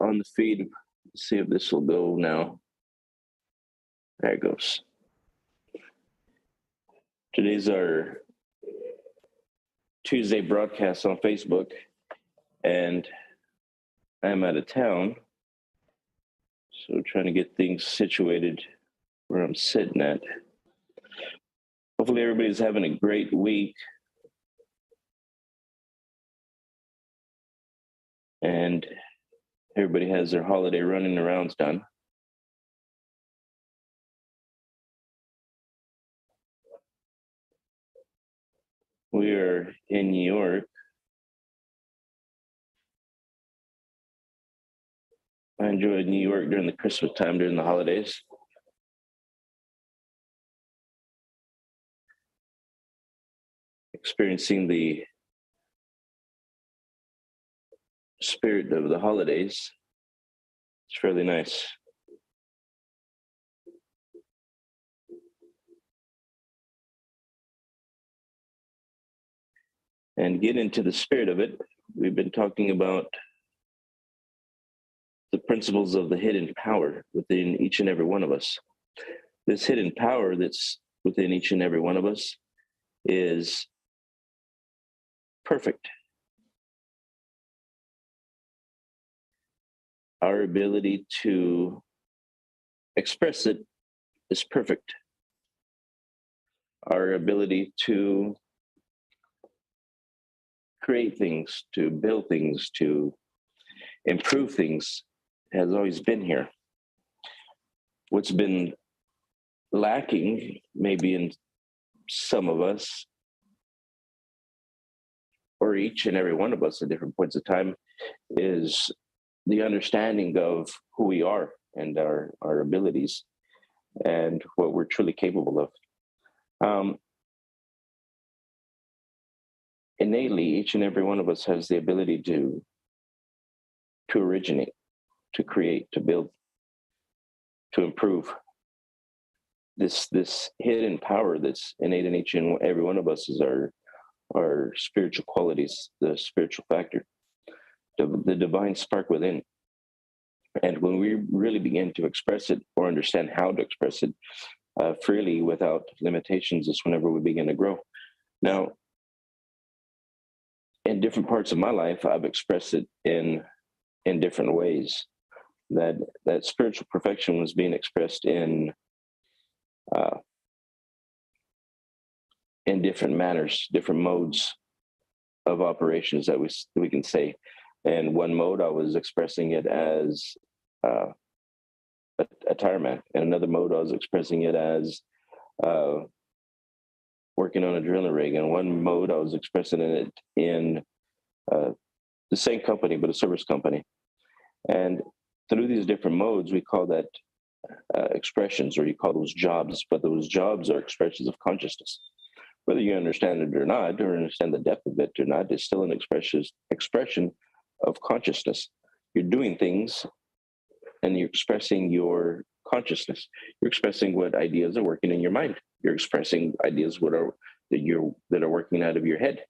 on the feed. Let's see if this will go now. There it goes. Today's our Tuesday broadcast on Facebook, and I'm out of town, so trying to get things situated where I'm sitting at. Hopefully everybody's having a great week. And everybody has their holiday running arounds done. We are in New York. I enjoyed New York during the Christmas time, during the holidays. Experiencing the spirit of the holidays. It's fairly nice. And get into the spirit of it, we've been talking about the principles of the hidden power within each and every one of us. This hidden power that's within each and every one of us is perfect. Our ability to express it is perfect. Our ability to create things, to build things, to improve things has always been here. What's been lacking, maybe in some of us, or each and every one of us at different points of time, is the understanding of who we are and our abilities and what we're truly capable of. Innately, each and every one of us has the ability to originate, to create, to build, to improve. This hidden power that's innate in each and every one of us is our spiritual qualities, the spiritual factor, the divine spark within. And when we really begin to express it or understand how to express it freely without limitations, is whenever we begin to grow. Now, in different parts of my life, I've expressed it in different ways. That spiritual perfection was being expressed in different manners, different modes of operations that we can say. And one mode, I was expressing it as a tire man. In another mode, I was expressing it as working on a drilling rig. In one mode, I was expressing it in the same company, but a service company. And through these different modes, we call that expressions, or you call those jobs, but those jobs are expressions of consciousness. Whether you understand it or not, or understand the depth of it or not, it's still an expression of consciousness. You're doing things and you're expressing your consciousness. You're expressing what ideas are working in your mind. You're expressing ideas that are working out of your head.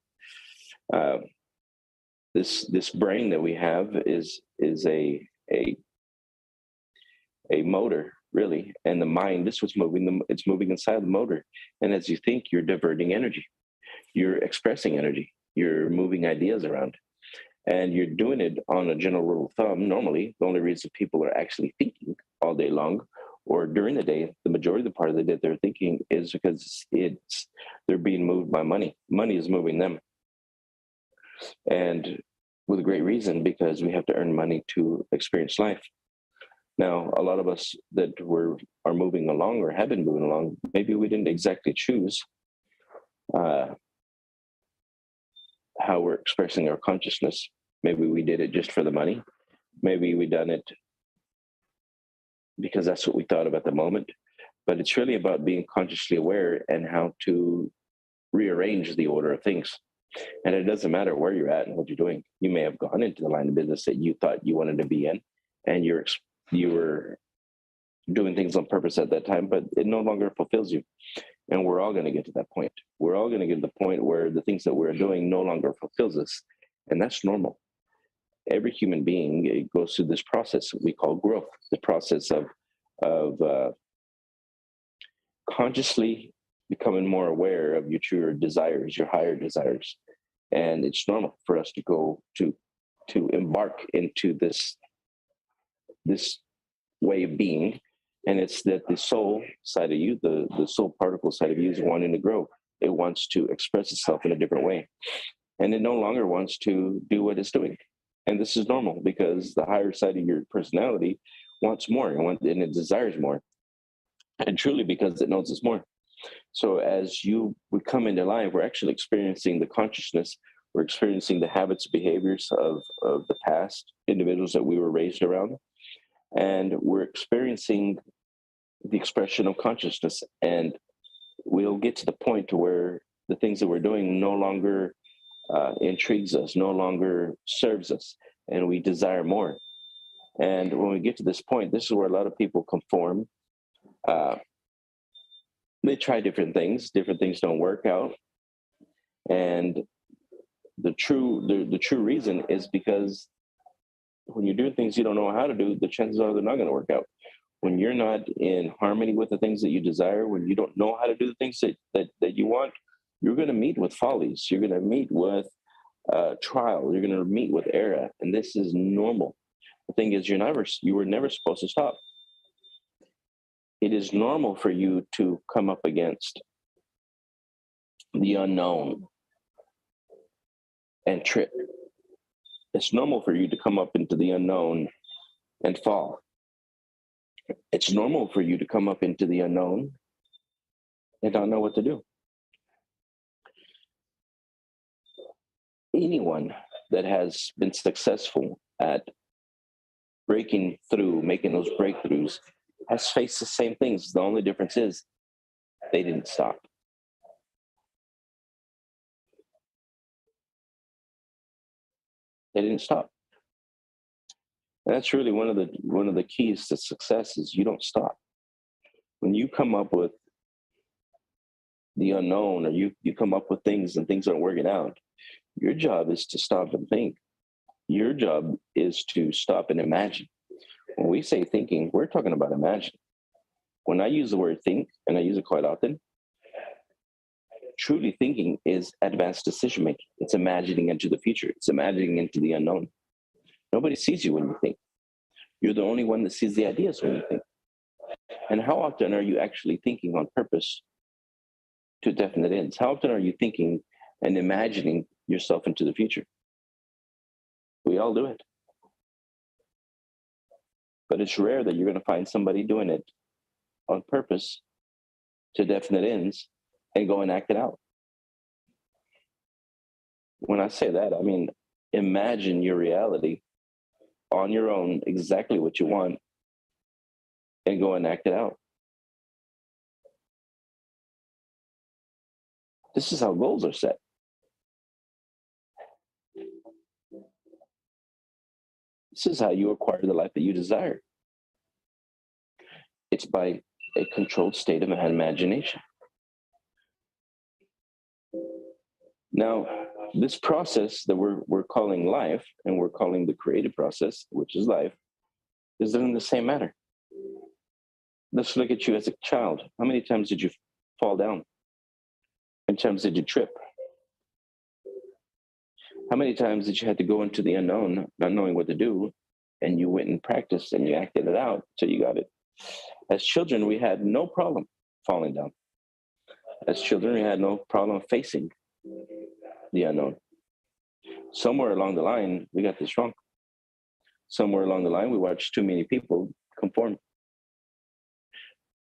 This brain that we have is a motor, really, and the mind, this was moving it's moving inside the motor. And as you think, you're diverting energy, you're expressing energy, you're moving ideas around, and you're doing it on a general rule of thumb. Normally, the only reason people are actually thinking all day long or during the day, the majority of the part of the day they're thinking, is because they're being moved by money. Money is moving them. And with a great reason, because we have to earn money to experience life. Now, a lot of us that are moving along or have been moving along, maybe we didn't exactly choose how we're expressing our consciousness. Maybe we did it just for the money. Maybe we done it because that's what we thought of at the moment. But it's really about being consciously aware and how to rearrange the order of things. And it doesn't matter where you're at and what you're doing. You may have gone into the line of business that you thought you wanted to be in, and you were doing things on purpose at that time, but it no longer fulfills you. And we're all going to get to that point. We're all going to get to the point where the things that we're doing no longer fulfills us. And that's normal. every human being, it goes through this process we call growth, the process of consciously becoming more aware of your true desires, your higher desires. And it's normal for us to go to embark into this way of being. And it's that the soul side of you, the soul particle side of you, is wanting to grow. It wants to express itself in a different way. And it no longer wants to do what it's doing. And this is normal because the higher side of your personality wants more and it desires more. And truly because it knows it's more. So as we come into life, we're actually experiencing the consciousness, we're experiencing the habits, behaviors of the past individuals that we were raised around. And we're experiencing the expression of consciousness. And we'll get to the point to where the things that we're doing no longer intrigues us, no longer serves us, and we desire more. And when we get to this point, this is where a lot of people conform. They try different things don't work out. And the true reason is because when you're doing things you don't know how to do, the chances are they're not going to work out. When you're not in harmony with the things that you desire, when you don't know how to do the things that you want, you're going to meet with follies. You're going to meet with trial. You're going to meet with error. And this is normal. The thing is, you were never supposed to stop. It is normal for you to come up against the unknown and trip. It's normal for you to come up into the unknown and fall. It's normal for you to come up into the unknown and not know what to do. Anyone that has been successful at breaking through, making those breakthroughs, has faced the same things. The only difference is they didn't stop. They didn't stop. And that's really one of the keys to success is you don't stop. When you come up with the unknown, or you come up with things and things aren't working out, your job is to stop and think. Your job is to stop and imagine. When we say thinking, we're talking about imagine. When I use the word think, and I use it quite often, truly thinking is advanced decision making. It's imagining into the future. It's imagining into the unknown. Nobody sees you when you think. You're the only one that sees the ideas when you think. And how often are you actually thinking on purpose to definite ends? How often are you thinking and imagining yourself into the future? We all do it. But it's rare that you're going to find somebody doing it on purpose to definite ends and go and act it out. When I say that, I mean, imagine your reality on your own, exactly what you want, and go and act it out. This is how goals are set. This is how you acquire the life that you desire. It's by a controlled state of imagination. Now, this process that we're calling life, and we're calling the creative process, which is life, is in the same manner. Let's look at you as a child. How many times did you fall down? How many times did you trip? How many times did you have to go into the unknown, not knowing what to do, and you went and practiced and you acted it out till you got it? As children, we had no problem falling down. As children, we had no problem facing the unknown. Somewhere along the line, we got this wrong. Somewhere along the line, we watched too many people conform.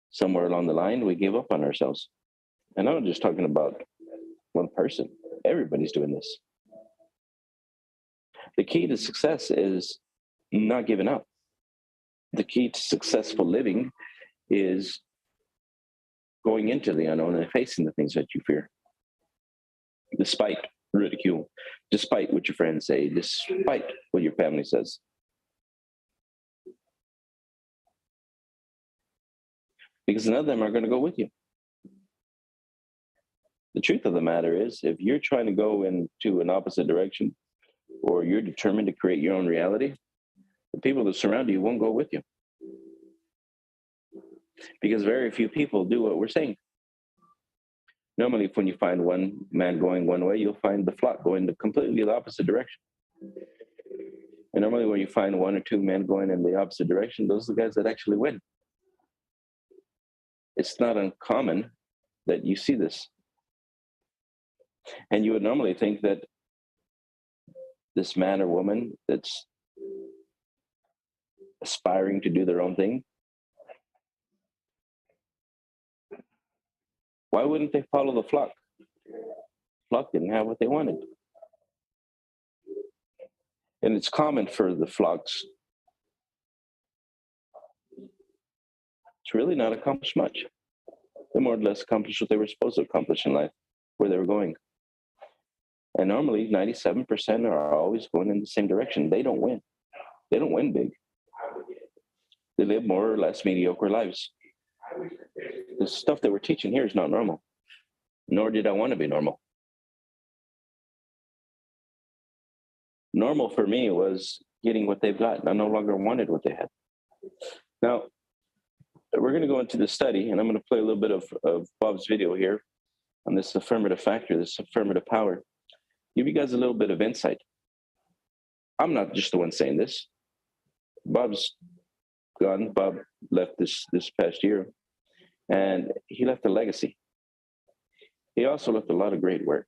Somewhere along the line, we gave up on ourselves. And I'm not just talking about one person. Everybody's doing this. The key to success is not giving up. The key to successful living is going into the unknown and facing the things that you fear, despite ridicule, despite what your friends say, despite what your family says. Because none of them are going to go with you. The truth of the matter is, if you're trying to go into an opposite direction, or you're determined to create your own reality, the people that surround you won't go with you. Because very few people do what we're saying. Normally, when you find one man going one way, you'll find the flock going the completely the opposite direction. And normally when you find one or two men going in the opposite direction, those are the guys that actually win. It's not uncommon that you see this. And you would normally think that this man or woman that's aspiring to do their own thing, why wouldn't they follow the flock? The flock didn't have what they wanted. And it's common for the flocks to really not accomplish much. They more or less accomplished what they were supposed to accomplish in life, where they were going. And normally 97% are always going in the same direction. They don't win. They don't win big. They live more or less mediocre lives. The stuff that we're teaching here is not normal, nor did I want to be normal. Normal for me was getting what they've got. I no longer wanted what they had. Now, we're going to go into the study, and I'm going to play a little bit of Bob's video here on this affirmative factor, this affirmative power. Give you guys a little bit of insight. I'm not just the one saying this. Bob's gone. Bob left this past year, and he left a legacy. He also left a lot of great work.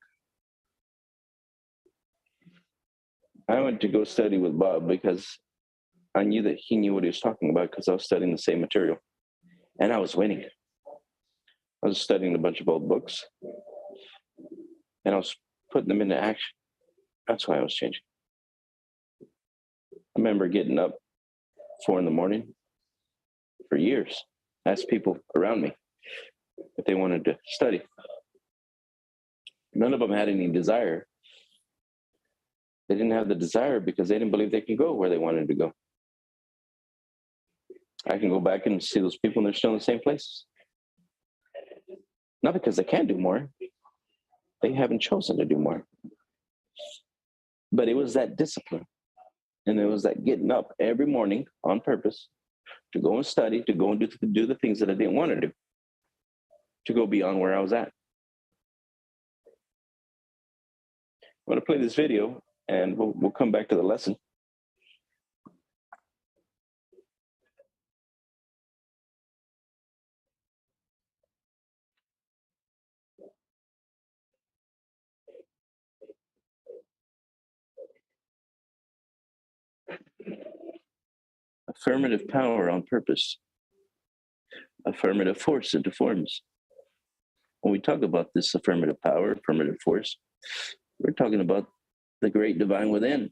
I went to go study with Bob because I knew that he knew what he was talking about because I was studying the same material. And I was winning. I was studying a bunch of old books. And I was putting them into action. That's why I was changing. I remember getting up 4 a.m. for years. Asked people around me if they wanted to study. None of them had any desire. They didn't have the desire because they didn't believe they could go where they wanted to go. I can go back and see those people and they're still in the same places. Not because they can't do more. They haven't chosen to do more. But it was that discipline. And it was that getting up every morning on purpose to go and study, to go and do the things that I didn't want to do, to go beyond where I was at. I'm going to play this video and we'll come back to the lesson. Affirmative power on purpose. Affirmative force into forms. When we talk about this affirmative power, affirmative force, we're talking about the great divine within.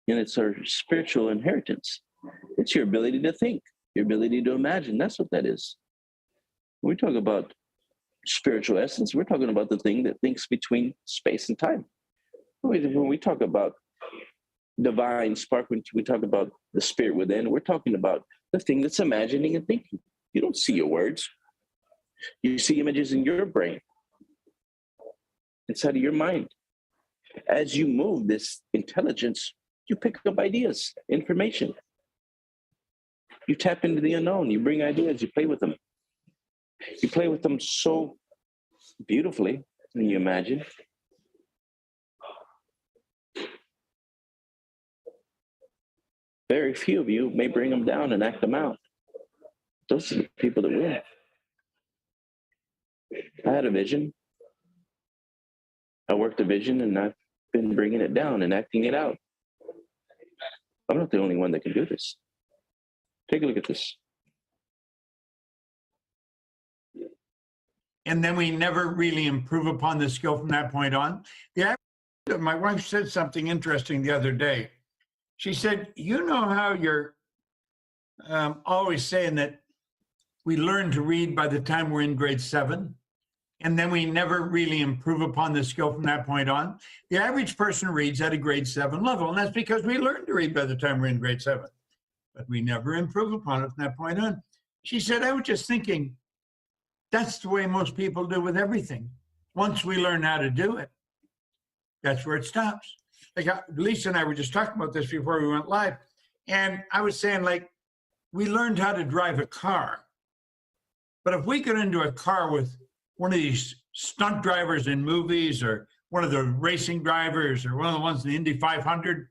And it's our spiritual inheritance. It's your ability to think, your ability to imagine. That's what that is. When we talk about spiritual essence, we're talking about the thing that thinks between space and time. When we talk about divine spark, when we talk about the spirit within, we're talking about the thing that's imagining and thinking. You don't see your words. You see images in your brain, inside of your mind. As you move this intelligence, you pick up ideas, information. You tap into the unknown. You bring ideas. You play with them. You play with them so beautifully when you imagine. Very few of you may bring them down and act them out. Those are the people that win. I had a vision. I worked a vision and I've been bringing it down and acting it out. I'm not the only one that can do this. Take a look at this. And then we never really improve upon the skill from that point on. My wife said something interesting the other day. She said, you know how you're always saying that we learn to read by the time we're in grade 7, and then we never really improve upon the skill from that point on. The average person reads at a grade 7 level, and that's because we learn to read by the time we're in grade 7. But we never improve upon it from that point on. She said, I was just thinking, that's the way most people do with everything. Once we learn how to do it, that's where it stops. like Lisa and I were just talking about this before we went live. And I was saying, like, we learned how to drive a car. But if we got into a car with one of these stunt drivers in movies or one of the racing drivers or one of the ones in the Indy 500,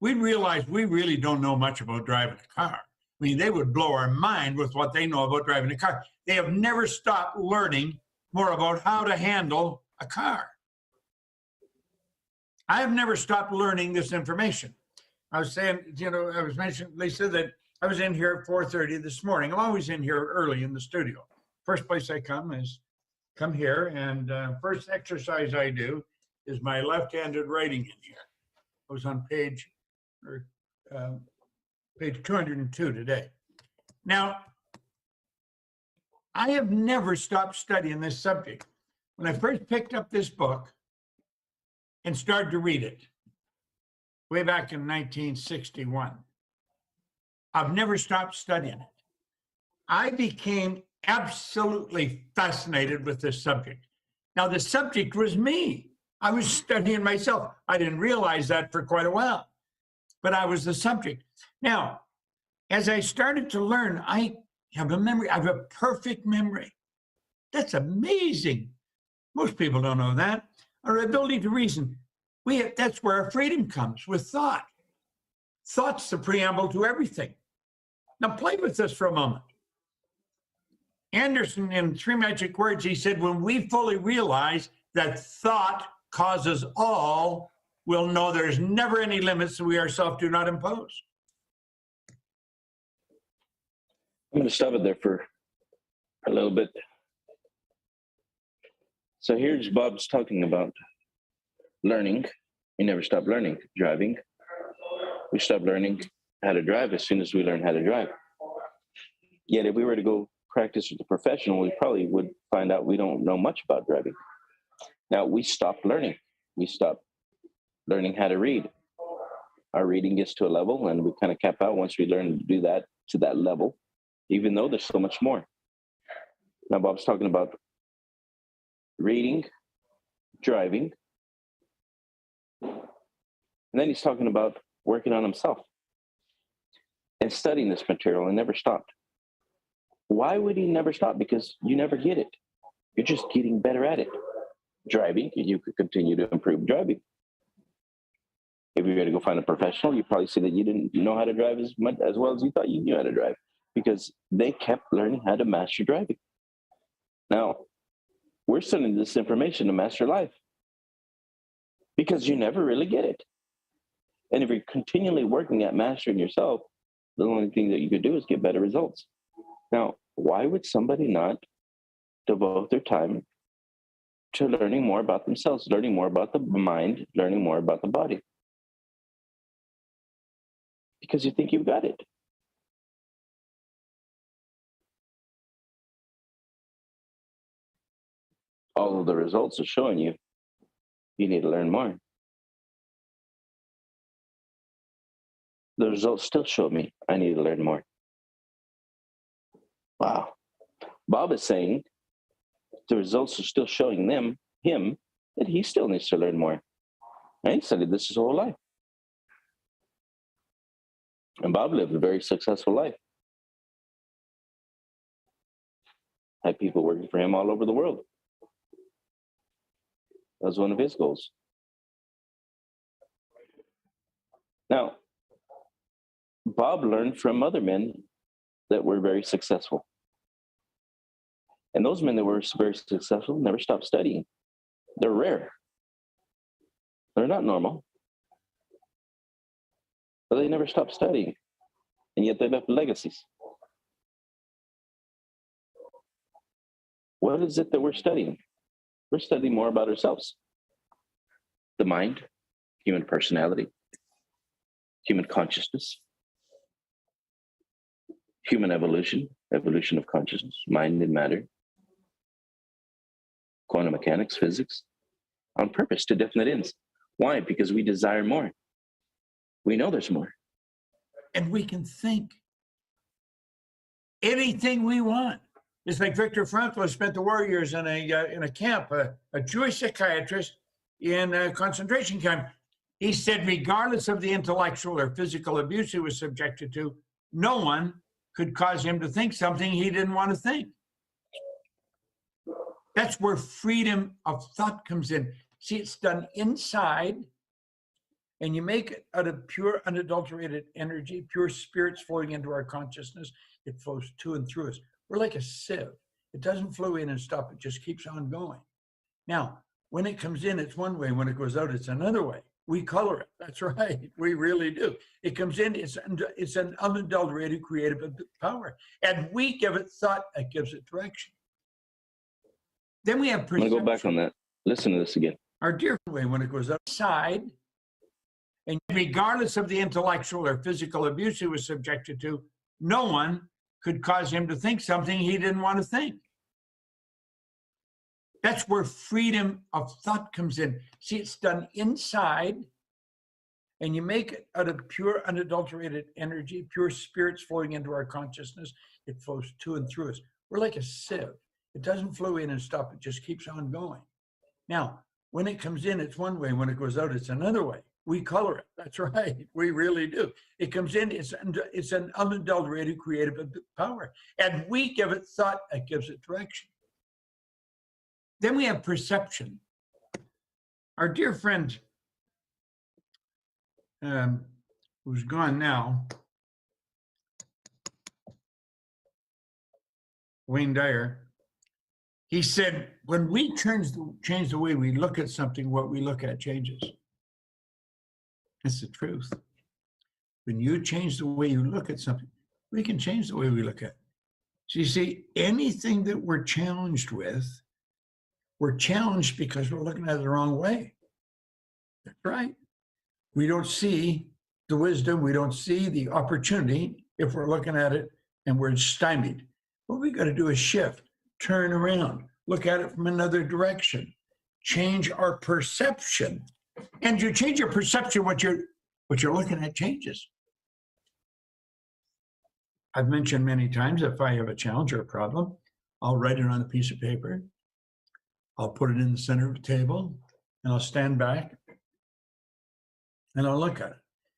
we'd realize we really don't know much about driving a car. I mean, they would blow our mind with what they know about driving a car. They have never stopped learning more about how to handle a car. I have never stopped learning this information. I was saying, I was mentioning, Lisa, that I was in here at 4:30 this morning. I'm always in here early in the studio. First place I come here, and first exercise I do is my left-handed writing in here. I was on page 202 today. Now, I have never stopped studying this subject. When I first picked up this book and started to read it, way back in 1961, I've never stopped studying it. I became absolutely fascinated with this subject. Now, the subject was me. I was studying myself. I didn't realize that for quite a while, but I was the subject. Now, as I started to learn, I have a memory. I have a perfect memory. That's amazing. Most people don't know that. Our ability to reason. That's where our freedom comes, with thought. Thought's the preamble to everything. Now play with this for a moment. Anderson, in Three Magic Words, he said, when we fully realize that thought causes all, we'll know there's never any limits that we ourselves do not impose. I'm going to stop it there for a little bit. So here's Bob's talking about learning. We never stop learning. Driving. We stop learning how to drive as soon as we learn how to drive. Yet if we were to go practice with a professional, we probably would find out we don't know much about driving. Now, we stopped learning. We stopped learning how to read. Our reading gets to a level, and we kind of cap out once we learn to do that to that level, even though there's so much more. Now, Bob's talking about reading, driving, and then he's talking about working on himself and studying this material and never stopped. Why would he never stop? Because you never get it. You're just getting better at it. Driving, you could continue to improve driving. If you were to go find a professional, you probably see that you didn't know how to drive as well as you thought you knew how to drive, because they kept learning how to master driving. Now, we're sending this information to master life because you never really get it. And if you're continually working at mastering yourself, the only thing that you could do is get better results. Now, why would somebody not devote their time to learning more about themselves, learning more about the mind, learning more about the body? Because you think you've got it. All of the results are showing you need to learn more. The results still show me I need to learn more. Wow. Bob is saying the results are still showing him, that he still needs to learn more. And he studied this his whole life. And Bob lived a very successful life. Had people working for him all over the world. That was one of his goals. Now, Bob learned from other men that were very successful. And those men that were very successful never stopped studying. They're rare. They're not normal. But they never stopped studying. And yet they left legacies. What is it that we're studying? We're studying more about ourselves. The mind, human personality, human consciousness, human evolution of consciousness, mind and matter, quantum mechanics, physics, on purpose to definite ends. Why? Because we desire more. We know there's more. And we can think anything we want. It's like Viktor Frankl spent the war years in a camp, a Jewish psychiatrist in a concentration camp. He said, regardless of the intellectual or physical abuse he was subjected to, no one could cause him to think something he didn't want to think. That's where freedom of thought comes in. See, it's done inside, and you make it out of pure, unadulterated energy, pure spirits flowing into our consciousness. It flows to and through us. We're like a sieve. It doesn't flow in and stop. It just keeps on going. Now, when it comes in, it's one way. When it goes out, it's another way. We color it. That's right. We really do. It comes in. It's an unadulterated creative power. And we give it thought. It gives it direction. Then we have perception. I'm going to go back on that. Listen to this again. Our dear way, when it goes outside, and regardless of the intellectual or physical abuse he was subjected to, no one could cause him to think something he didn't want to think. That's where freedom of thought comes in. See, it's done inside, and you make it out of pure, unadulterated energy, pure spirits flowing into our consciousness. It flows to and through us. We're like a sieve. It doesn't flow in and stop. It just keeps on going. Now, when it comes in, it's one way. When it goes out, it's another way. We color it. That's right. We really do. It comes in. It's an unadulterated creative power. And we give it thought. It gives it direction. Then we have perception. Our dear friend, who's gone now, Wayne Dyer, he said, when we change the way we look at something, what we look at changes. That's the truth. When you change the way you look at something, we can change the way we look at it. So you see, anything that we're challenged with, we're challenged because we're looking at it the wrong way. That's right. We don't see the wisdom, we don't see the opportunity if we're looking at it and we're stymied. What we got to do is shift, turn around, look at it from another direction, change our perception. And you change your perception, what you're looking at changes. I've mentioned many times, if I have a challenge or a problem, I'll write it on a piece of paper. I'll put it in the center of the table, and I'll stand back, and I'll look at it.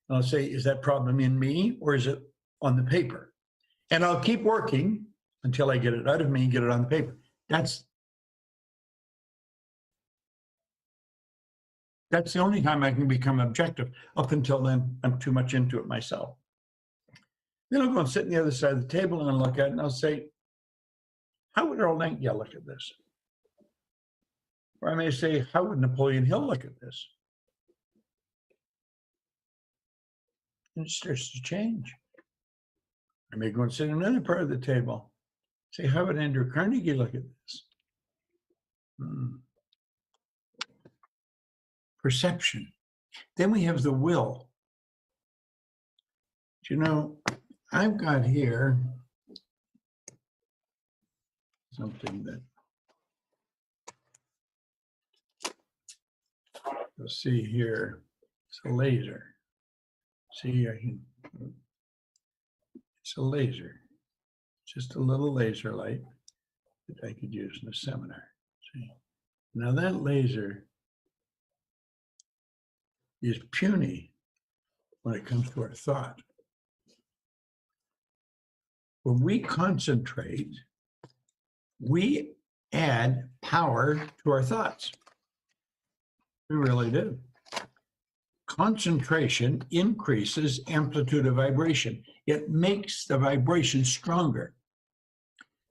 And I'll say, is that problem in me, or is it on the paper? And I'll keep working until I get it out of me and get it on the paper. That's the only time I can become objective. Up until then, I'm too much into it myself. Then I'll go and sit on the other side of the table and look at it, and I'll say, how would Earl Nightingale look at this? Or I may say, how would Napoleon Hill look at this? And it starts to change. I may go and sit on another part of the table. Say, how would Andrew Carnegie look at this? Perception. Then we have the will. You know, I've got here something that, you'll see here, it's a laser. See, it's a laser. Just a little laser light that I could use in a seminar. See, now that laser is puny when it comes to our thought. When we concentrate, we add power to our thoughts. We really do. Concentration increases amplitude of vibration. It makes the vibration stronger.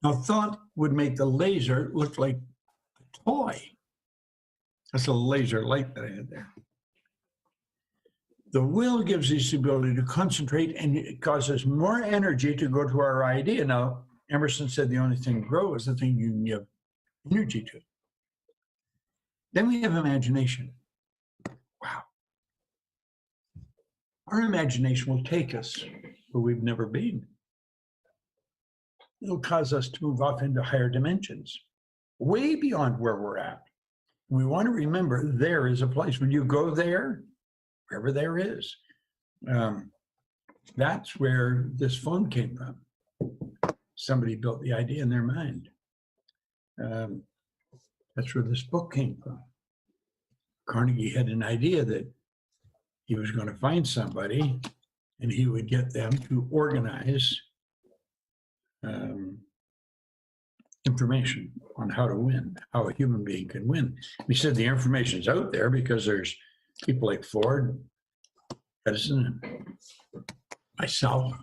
Now, thought would make the laser look like a toy. That's a laser light that I had there. The will gives us the ability to concentrate, and it causes more energy to go to our idea. Now, Emerson said the only thing to grow is the thing you can give energy to. Then we have imagination. Wow. Our imagination will take us where we've never been. It'll cause us to move off into higher dimensions, way beyond where we're at. We want to remember there is a place. When you go there, wherever there is, that's where this phone came from. Somebody built the idea in their mind. That's where this book came from. Carnegie had an idea that he was going to find somebody and he would get them to organize information on how to win, how a human being can win. He said the information's out there because there's people like Ford, Edison, and myself.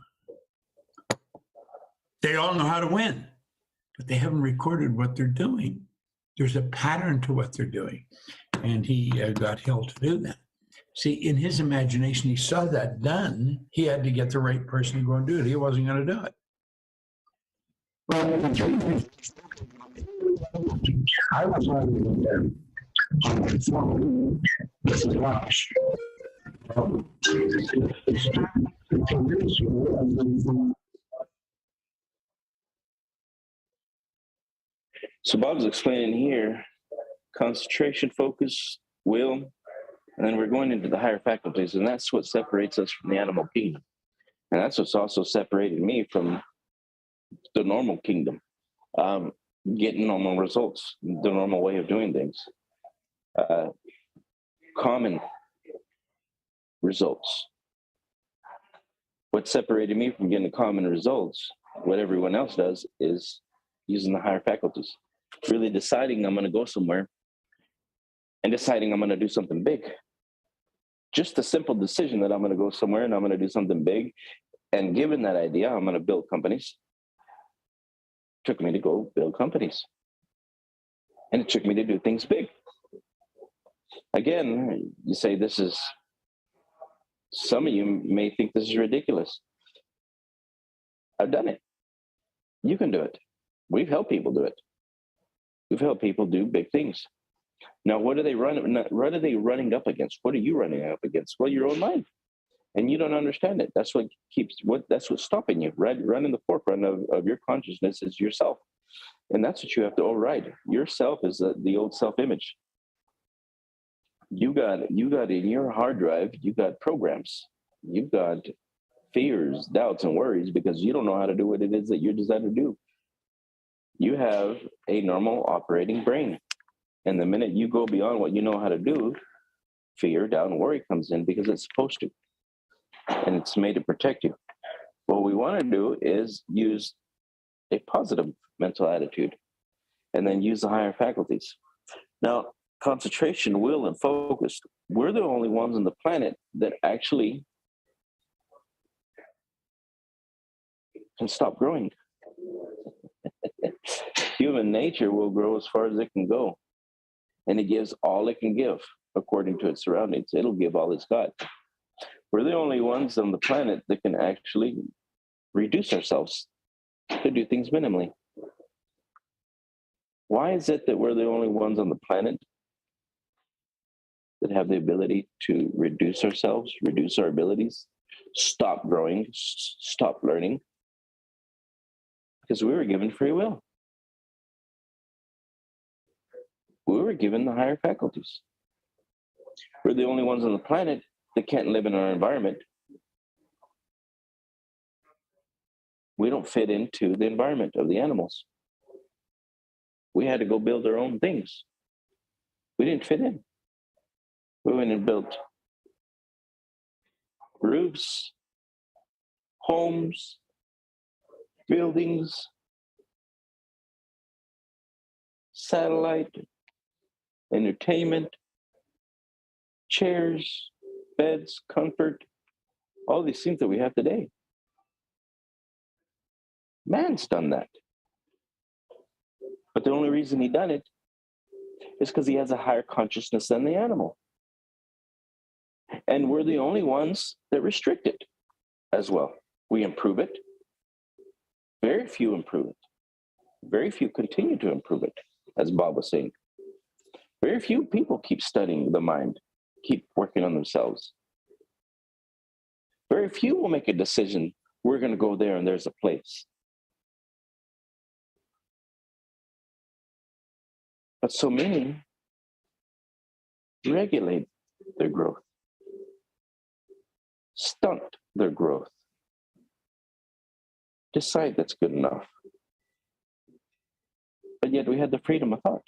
They all know how to win, but they haven't recorded what they're doing. There's a pattern to what they're doing. And he got Hill to do that. See, in his imagination, he saw that done. He had to get the right person to go and do it. He wasn't going to do it. I was on the phone. This is lunch. So Bob's explaining here concentration, focus, will, and then we're going into the higher faculties, and that's what separates us from the animal kingdom. And that's what's also separated me from the normal kingdom, getting normal results, the normal way of doing things, common results. What separated me from getting the common results, what everyone else does, is using the higher faculties, really deciding I'm going to go somewhere and deciding I'm going to do something big. Just a simple decision that I'm going to go somewhere and I'm going to do something big. And given that idea, I'm going to build companies. It took me to go build companies. And it took me to do things big. Again, you say this is, some of you may think this is ridiculous. I've done it. You can do it. We've helped people do it. We've helped people do big things. Now, what are they running up against? What are you running up against? Well, your own mind. And you don't understand it. That's what's stopping you. Right in the forefront of your consciousness is yourself. And that's what you have to override. Yourself is the old self-image. You got in your hard drive, you got programs. You've got fears, doubts, and worries because you don't know how to do what it is that you're designed to do. You have a normal operating brain. And the minute you go beyond what you know how to do, fear, doubt, and worry comes in because it's supposed to. And it's made to protect you. What we want to do is use a positive mental attitude and then use the higher faculties. Now, concentration, will, and focus, we're the only ones on the planet that actually can stop growing. Human nature will grow as far as it can go. And it gives all it can give according to its surroundings. It'll give all it's got. We're the only ones on the planet that can actually reduce ourselves to do things minimally. Why is it that we're the only ones on the planet that have the ability to reduce ourselves, reduce our abilities, stop growing, stop learning? Because we were given free will. We were given the higher faculties. We're the only ones on the planet that can't live in our environment. We don't fit into the environment of the animals. We had to go build our own things. We didn't fit in. We went and built roofs, homes, buildings, satellite, entertainment, chairs, beds, comfort, all these things that we have today. Man's done that. But the only reason he done it is because he has a higher consciousness than the animal. And we're the only ones that restrict it as well. We improve it. Very few improve it. Very few continue to improve it, as Bob was saying. Very few people keep studying the mind, keep working on themselves. Very few will make a decision, we're going to go there and there's a place. But so many regulate their growth, stunt their growth, decide that's good enough. But yet we had the freedom of thought.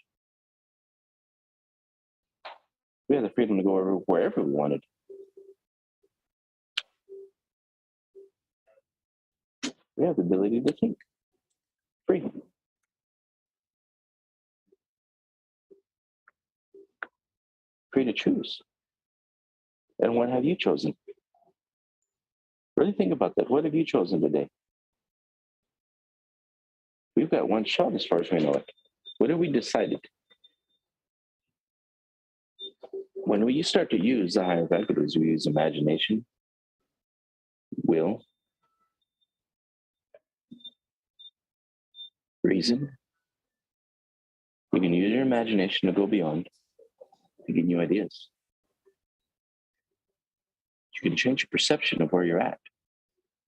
We had the freedom to go wherever we wanted. We have the ability to think. Free. Free to choose. And what have you chosen? Really think about that. What have you chosen today? We've got one shot as far as we know it. What have we decided? When we start to use the higher faculties, we use imagination, will, reason. You can use your imagination to go beyond, to get new ideas. You can change your perception of where you're at,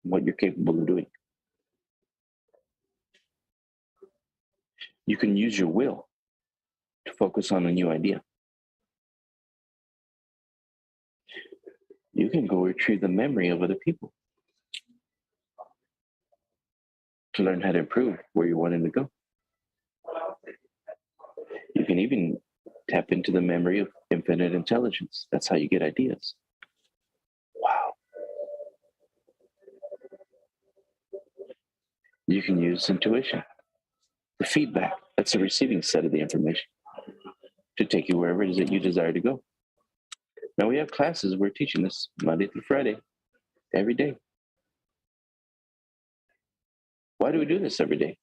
and what you're capable of doing. You can use your will to focus on a new idea. You can go retrieve the memory of other people to learn how to improve where you're wanting to go. You can even tap into the memory of infinite intelligence. That's how you get ideas. Wow. You can use intuition, the feedback. That's the receiving set of the information to take you wherever it is that you desire to go. Now we have classes. We're teaching this Monday through Friday, every day. Why do we do this every day?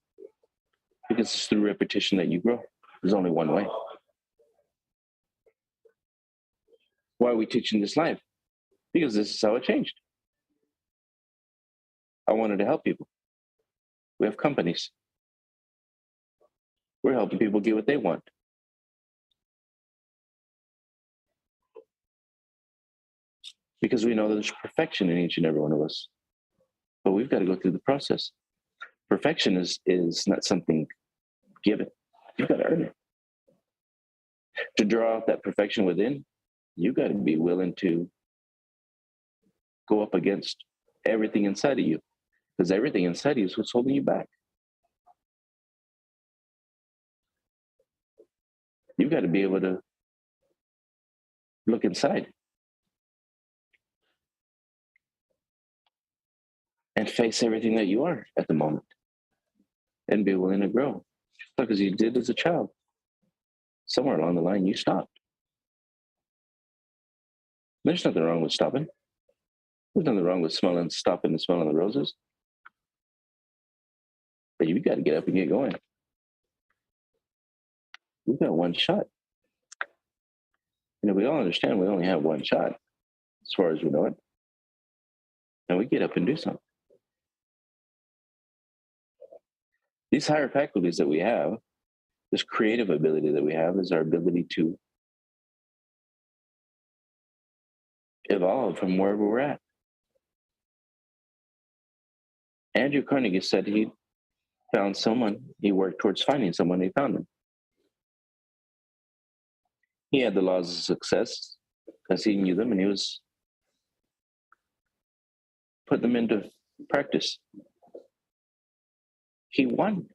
Because it's through repetition that you grow. There's only one way. Why are we teaching this live? Because this is how it changed. I wanted to help people. We have companies. We're helping people get what they want. Because we know that there's perfection in each and every one of us. But we've got to go through the process. Perfection is not something given. You've got to earn it. To draw out that perfection within, you've got to be willing to go up against everything inside of you. Because everything inside of you is what's holding you back. You've got to be able to look inside and face everything that you are at the moment and be willing to grow. Just like as you did as a child. Somewhere along the line, you stopped. There's nothing wrong with stopping. There's nothing wrong with stopping and smelling the roses. But you've got to get up and get going. We've got one shot. We all understand we only have one shot as far as we know it. And we get up and do something. These higher faculties that we have, this creative ability that we have, is our ability to evolve from wherever we're at. Andrew Carnegie said he found someone, he worked towards finding someone, he found them. He had the laws of success because he knew them and he was putting them into practice. He won.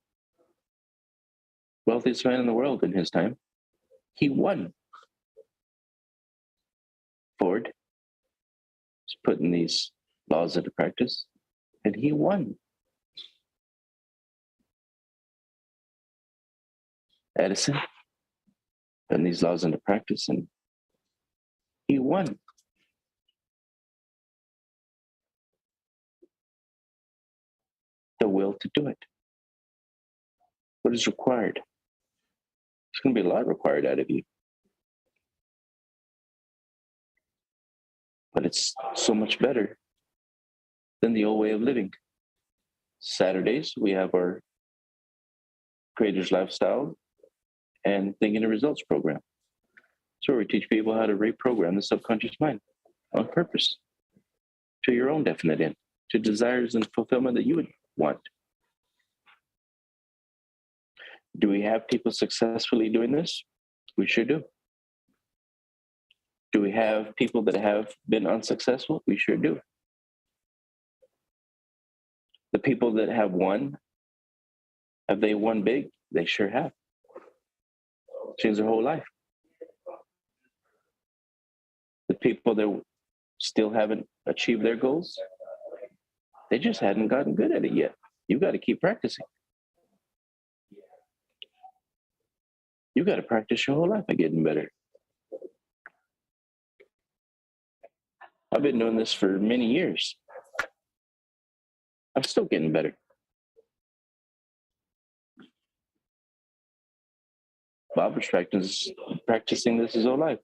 Wealthiest man in the world in his time. He won. Ford was putting these laws into practice and he won. Edison putting these laws into practice and he won. The will to do it. What is required? There's going to be a lot required out of you. But it's so much better than the old way of living. Saturdays, we have our Creator's Lifestyle and Thinking the Results program. So we teach people how to reprogram the subconscious mind on purpose to your own definite end, to desires and fulfillment that you would want. Do we have people successfully doing this? We sure do. Do we have people that have been unsuccessful? We sure do. The people that have won, have they won big? They sure have. Changed their whole life. The people that still haven't achieved their goals, They just hadn't gotten good at it yet. You got to keep practicing. You got to practice your whole life at getting better. I've been doing this for many years. I'm still getting better. Bob was practicing this his whole life.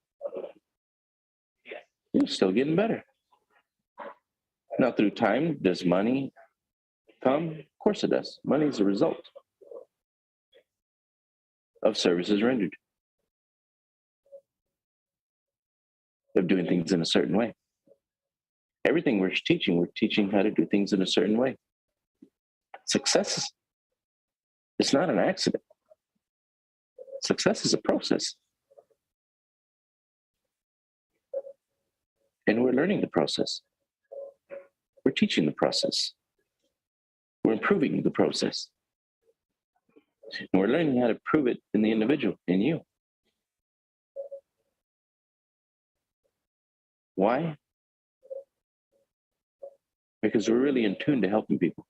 He's still getting better. Now, through time, does money come? Of course it does. Money is a result of services rendered, of doing things in a certain way. Everything we're teaching how to do things in a certain way. Success, it's not an accident. Success is a process. And we're learning the process. We're teaching the process. We're improving the process. And we're learning how to prove it in the individual, in you. Why? Because we're really in tune to helping people.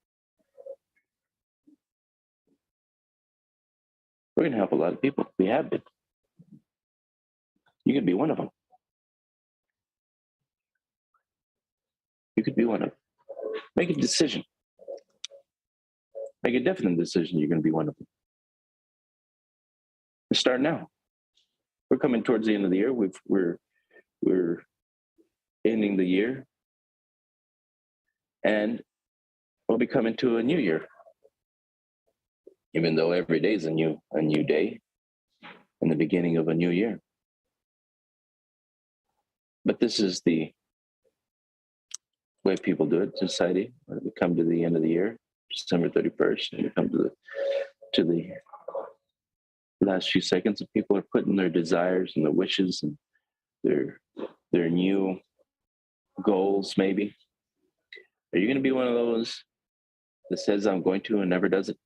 We're going to help a lot of people. We have been. You could be one of them. You could be one of them. Make a decision. Make a definite decision you're going to be one of them. Start now. We're coming towards the end of the year. We're ending the year. And we'll be coming to a new year. Even though every day is a new day and the beginning of a new year. But this is the way people do it, society. When we come to the end of the year, December 31st, and we come to the last few seconds, and people are putting their desires and their wishes and their new goals, maybe. Are you going to be one of those that says, I'm going to, and never does it?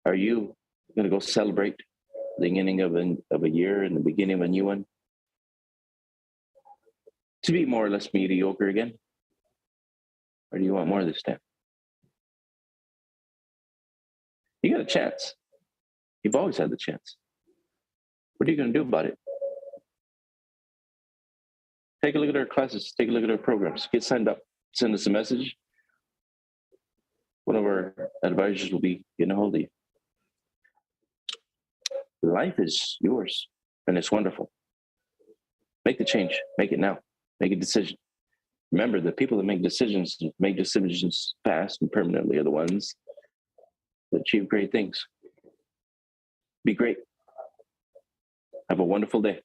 Are you going to go celebrate the beginning of a year and the beginning of a new one? To be more or less mediocre again? Or do you want more this time? You got a chance. You've always had the chance. What are you going to do about it? Take a look at our classes. Take a look at our programs. Get signed up. Send us a message. One of our advisors will be getting a hold of you. Life is yours, and it's wonderful. Make the change. Make it now. Make a decision. Remember, the people that make decisions fast and permanently are the ones that achieve great things. Be great. Have a wonderful day.